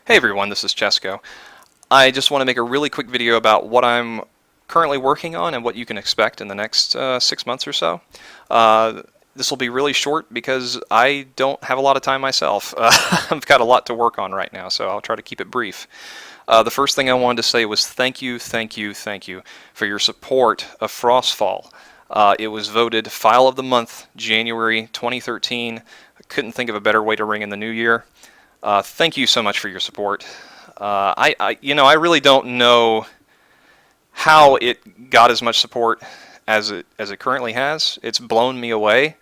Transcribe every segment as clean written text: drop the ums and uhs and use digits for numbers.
Hey everyone, this is Chesko. I just want to make a really quick video about what I'm currently working on and what you can expect in the next 6 months or so. This will be really short because I don't have a lot of time myself. I've got a lot to work on right now, so I'll try to keep it brief. The first thing I wanted to say was thank you for your support of Frostfall. It was voted File of the Month, January 2013. I couldn't think of a better way to ring in the new year. Thank you so much for your support. I really don't know how it got as much support as it currently has. It's blown me away.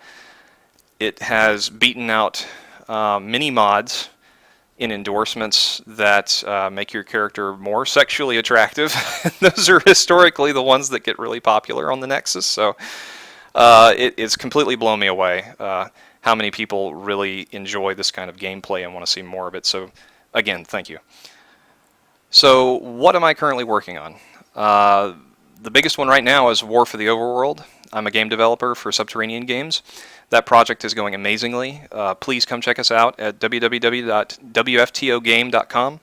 It has beaten out many mods in endorsements that make your character more sexually attractive. Those are historically the ones that get really popular on the Nexus. So it's completely blown me away. How many people really enjoy this kind of gameplay and want to see more of it. So again, thank you. So what am I currently working on? The biggest one right now is War for the Overworld. I'm a game developer for Subterranean Games. That project is going amazingly. Please come check us out at www.wftogame.com.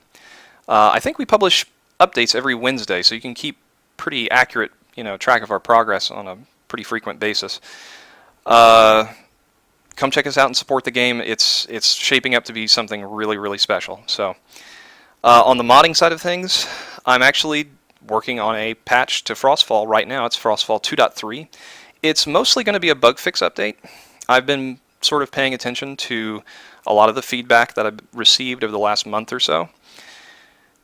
I think we publish updates every Wednesday, so you can keep pretty accurate, track of our progress on a pretty frequent basis. Come check us out and support the game. It's shaping up to be something really, really special. So, on the modding side of things, I'm actually working on a patch to Frostfall right now. It's Frostfall 2.3. It's mostly going to be a bug fix update. I've been sort of paying attention to a lot of the feedback that I've received over the last month or so,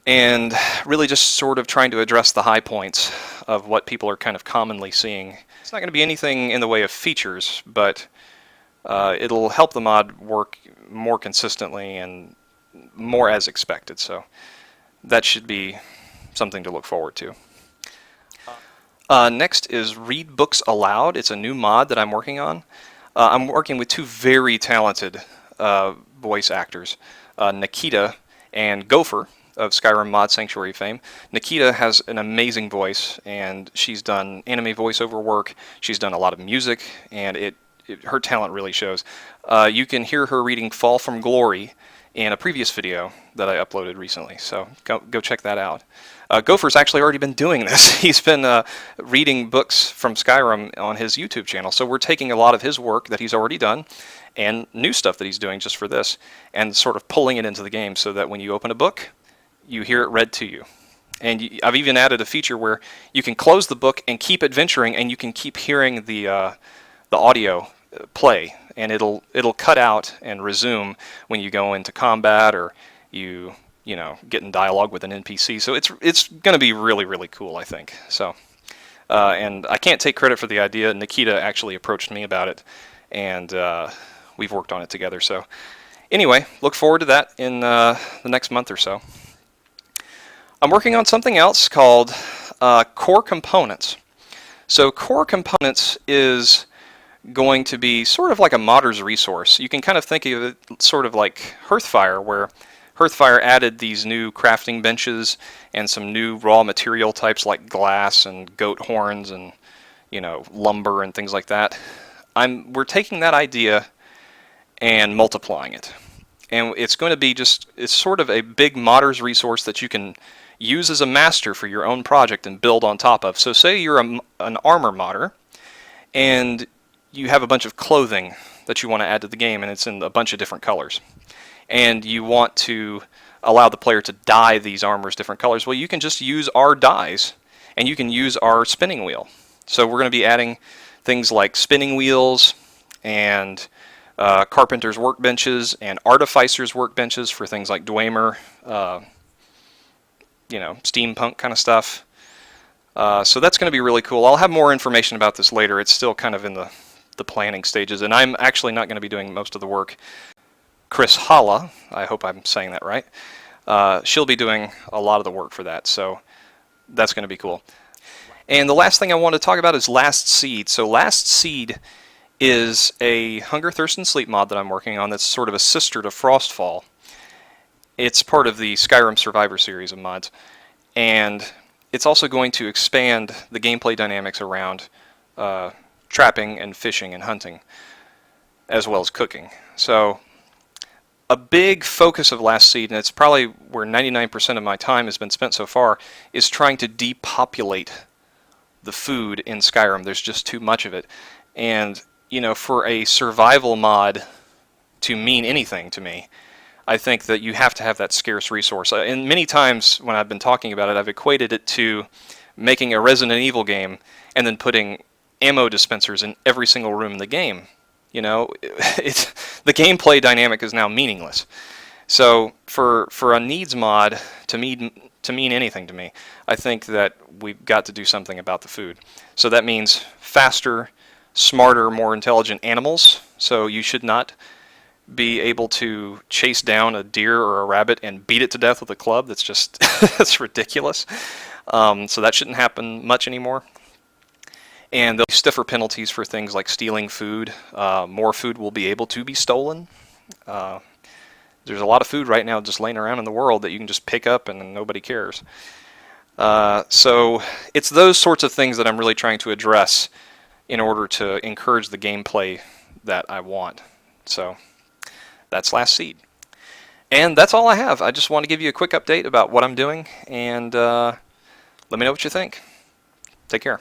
and really just sort of trying to address the high points of what people are kind of commonly seeing. It's not going to be anything in the way of features, but it'll help the mod work more consistently and more as expected, so that should be something to look forward to. Next is Read Books Aloud. It's a new mod that I'm working on. I'm working with two very talented voice actors, Nikita and Gopher of Skyrim Mod Sanctuary fame. Nikita has an amazing voice, and she's done anime voiceover work. She's done a lot of music, and her talent really shows. You can hear her reading Fall from Glory in a previous video that I uploaded recently, so go check that out. Gopher's actually already been doing this. He's been reading books from Skyrim on his YouTube channel, so we're taking a lot of his work that he's already done and new stuff that he's doing just for this and sort of pulling it into the game so that when you open a book, you hear it read to you. And I've even added a feature where you can close the book and keep adventuring, and you can keep hearing the audio play, and it'll cut out and resume when you go into combat or you get in dialogue with an NPC. So it's going to be really, really cool, I think. So and I can't take credit for the idea. Nikita actually approached me about it, and we've worked on it together. So anyway, look forward to that in the next month or so. I'm working on something else called Core Components. So Core Components is going to be sort of like a modder's resource. You can kind of think of it sort of like Hearthfire, where Hearthfire added these new crafting benches and some new raw material types like glass and goat horns and lumber and things like that. We're taking that idea and multiplying it, and it's going to be it's sort of a big modder's resource that you can use as a master for your own project and build on top of. So say you're an armor modder and you have a bunch of clothing that you want to add to the game, and it's in a bunch of different colors, and you want to allow the player to dye these armors different colors. Well, you can just use our dyes, and you can use our spinning wheel. So we're going to be adding things like spinning wheels and carpenter's workbenches and artificer's workbenches for things like Dwemer, steampunk kind of stuff. So that's going to be really cool. I'll have more information about this later. It's still kind of in the planning stages, and I'm actually not going to be doing most of the work. Chris Halla, I hope I'm saying that right, she'll be doing a lot of the work for that, so that's going to be cool. And the last thing I want to talk about is Last Seed. So Last Seed is a Hunger, Thirst, and Sleep mod that I'm working on that's sort of a sister to Frostfall. It's part of the Skyrim Survivor series of mods, and it's also going to expand the gameplay dynamics around trapping and fishing and hunting, as well as cooking. So a big focus of Last Seed, and it's probably where 99% of my time has been spent so far, is trying to depopulate the food in Skyrim. There's just too much of it. And, you know, for a survival mod to mean anything to me, I think that you have to have that scarce resource. And many times when I've been talking about it, I've equated it to making a Resident Evil game and then putting ammo dispensers in every single room in the game. You know, the gameplay dynamic is now meaningless. So for a needs mod to mean anything to me, I think that we've got to do something about the food. So that means faster, smarter, more intelligent animals. So you should not be able to chase down a deer or a rabbit and beat it to death with a club. That's just that's ridiculous. So that shouldn't happen much anymore. And there'll be stiffer penalties for things like stealing food. More food will be able to be stolen. There's a lot of food right now just laying around in the world that you can just pick up and nobody cares. So it's those sorts of things that I'm really trying to address in order to encourage the gameplay that I want. So that's Last Seed. And that's all I have. I just want to give you a quick update about what I'm doing, and let me know what you think. Take care.